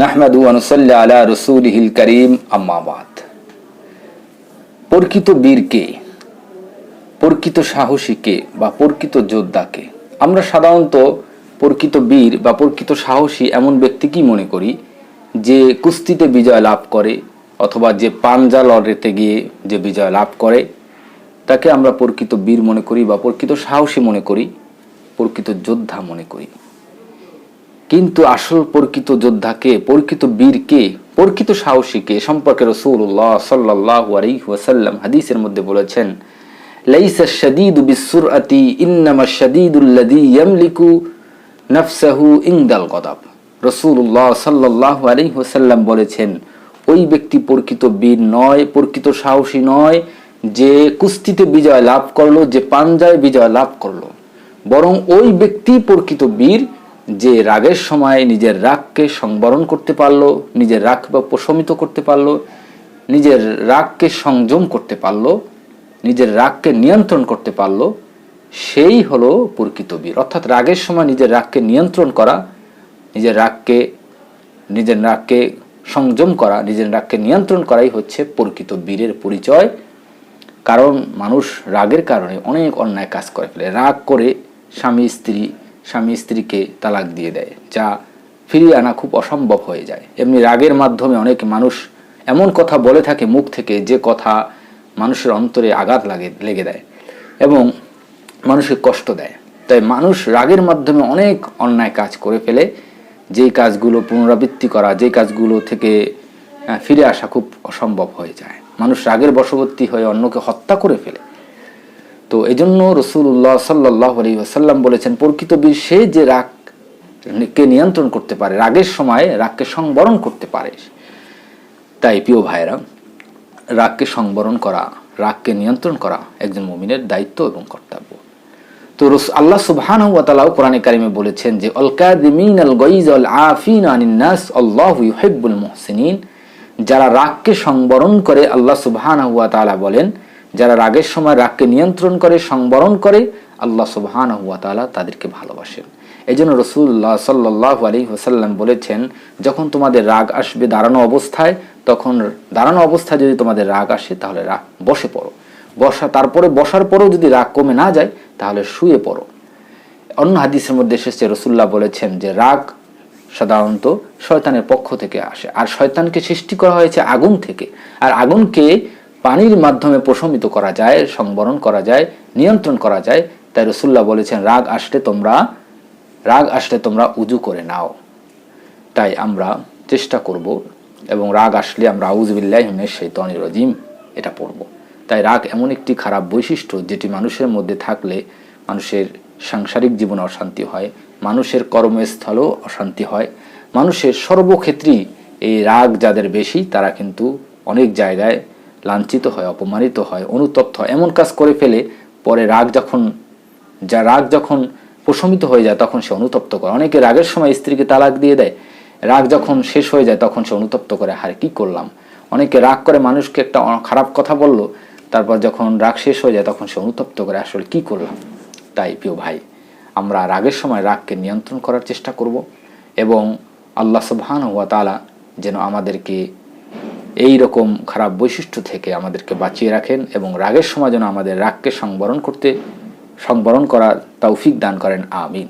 নাহমাদু ওয়া নুসাল্লি আলা রাসূলিহিল কারীম আম্মা বাদ। প্রকৃত বীরকে, প্রকৃত সাহসীকে বা প্রকৃত যোদ্ধাকে আমরা সাধারণত প্রকৃত বীর বা প্রকৃত সাহসী এমন ব্যক্তিকেই মনে করি যে কুস্তিতে বিজয় লাভ করে অথবা যে পাঞ্জা লড়াইতে গিয়ে যে বিজয় লাভ করে তাকে আমরা প্রকৃত বীর মনে করি বা প্রকৃত সাহসী মনে করি, প্রকৃত যোদ্ধা মনে করি। কিন্তু আসল প্রকৃত যোদ্ধাকে, প্রকৃত বীরকে, প্রকৃত সাহসীকে সম্পর্কে রাসূলুল্লাহ সাল্লাল্লাহু আলাইহি ওয়াসাল্লাম হাদিসের মধ্যে বলেছেন, লাইসা শাদীদু বিসসুরআতি ইন্নামা শাদীদুল্লাযী ইয়ামলিকু নাফসাহু ইনদাল গদাব। রাসূলুল্লাহ সাল্লাল্লাহু আলাইহি ওয়াসাল্লাম বলেছেন, ওই ব্যক্তি প্রকৃত বীর নয়, প্রকৃত সাহসী নয় যে কুস্তিতে বিজয় লাভ করলো, যে পাঞ্জায় বিজয় লাভ করলো, বরং ওই ব্যক্তি প্রকৃত বীর যে রাগের সময় নিজের রাগকে সংবরণ করতে পারলো, নিজের রাগ বা প্রশমিত করতে পারলো, নিজের রাগকে সংযম করতে পারলো, নিজের রাগকে নিয়ন্ত্রণ করতে পারলো, সেই হলো প্রকৃত বীর। অর্থাৎ রাগের সময় নিজের রাগকে নিয়ন্ত্রণ করা, নিজের রাগকে সংযম করা, নিজের রাগকে নিয়ন্ত্রণ করাই হচ্ছে প্রকৃত বীরের পরিচয়। কারণ মানুষ রাগের কারণে অনেক অন্যায় কাজ করে ফেলে। রাগ করে স্বামী স্ত্রীকে তালাক দিয়ে দেয়, যা ফিরিয়ে আনা খুব অসম্ভব হয়ে যায়। এমনি রাগের মাধ্যমে অনেক মানুষ এমন কথা বলে থাকে মুখ থেকে, যে কথা মানুষের অন্তরে আঘাত লেগে দেয় এবং মানুষকে কষ্ট দেয়। তাই মানুষ রাগের মাধ্যমে অনেক অন্যায় কাজ করে ফেলে, যেই কাজগুলো পুনরাবৃত্তি করা, যেই কাজগুলো থেকে ফিরে আসা খুব অসম্ভব হয়ে যায়। মানুষ রাগের বশবর্তী হয়ে অন্যকে হত্যা করে ফেলে। তো এজন্য রাসূলুল্লাহ সাল্লাল্লাহু আলাইহি ওয়াসাল্লাম বলেছেন, প্রকৃত বীর সে যে রাগকে নিয়ন্ত্রণ করতে পারে, রাগের সময় রাগকে সংবরণ করতে পারে। তাই প্রিয় ভাইরা, রাগকে সংবরণ করা, রাগকে নিয়ন্ত্রণ করা একজন মুমিনের দায়িত্ব এবং কর্তব্য। তো আল্লাহ সুবহানাহু ওয়া তাআলা কোরআনে কারিমে বলেছেন যে আল কাযিমিনাল গায়জ ওয়াল আফিনা আনিন নাস আল্লাহু ইউহিব্বুল মুহসিনিন। যারা রাগকে সংবরণ করে, আল্লাহ সুবহানাহু ওয়া তাআলা বলেন, যারা রাগের সময় রাগকে নিয়ন্ত্রণ করে, সংবরণ করে, আল্লাহ সুবহানাহু ওয়া তাআলা তাদেরকে ভালোবাসেন। এজন্য রাসূলুল্লাহ সাল্লাল্লাহু আলাইহি ওয়াসাল্লাম বলেছেন, যখন তোমাদের রাগ আসবে দাঁড়ানো অবস্থায়, তখন দাঁড়ানো অবস্থায় যদি তোমাদের রাগ আসে তাহলে রাগ বসে পড়ো, তারপরে বসার পরেও যদি রাগ কমে না যায় তাহলে শুয়ে পড়ো। অন্য হাদিসের মধ্যে এসেছে, রাসূলুল্লাহ বলেছেন যে রাগ সাধারণত শয়তানের পক্ষ থেকে আসে, আর শয়তানকে সৃষ্টি করা হয়েছে আগুন থেকে, আর আগুনকে পানির মাধ্যমে প্রশমিত করা যায়, সংবরণ করা যায়, নিয়ন্ত্রণ করা যায়। তাই রাসূলুল্লাহ বলেছেন, রাগ আসলে তোমরা উযু করে নাও। তাই আমরা চেষ্টা করব এবং রাগ আসলে আমরা আউযু বিল্লাহি মিনাশ শাইতানির রাজিম এটা পড়ব। তাই রাগ এমন একটি খারাপ বৈশিষ্ট্য যেটি মানুষের মধ্যে থাকলে মানুষের সাংসারিক জীবনে অশান্তি হয়, মানুষের কর্মস্থলেও অশান্তি হয়, মানুষের সর্বক্ষেত্রেই এই রাগ যাদের বেশি তারা কিন্তু অনেক জায়গায় লাঞ্ছিত হয়, অপমানিত হয়, অনুতপ্ত হয়, এমন কাজ করে ফেলে। পরে রাগ যখন প্রশমিত হয়ে যায় তখন সে অনুতপ্ত করে। অনেকে রাগের সময় স্ত্রীকে তালাক দিয়ে দেয়, রাগ যখন শেষ হয়ে যায় তখন সে অনুতপ্ত করে, হারে কি করলাম। অনেকে রাগ করে মানুষকে একটা খারাপ কথা বলল, তারপর যখন রাগ শেষ হয়ে যায় তখন সে অনুতপ্ত করে, আসলে কি করলাম। তাই প্রিয় ভাই, আমরা রাগের সময় রাগকে নিয়ন্ত্রণ করার চেষ্টা করব এবং আল্লাহ সুবহানাহু ওয়া তাআলা যেন আমাদেরকে এই রকম খারাপ বৈশিষ্ট্য থেকে আমাদেরকে বাঁচিয়ে রাখেন এবং রাগের সময় যেন আমাদের রাগকে সংবরণ করার তৌফিক দান করেন। আমিন।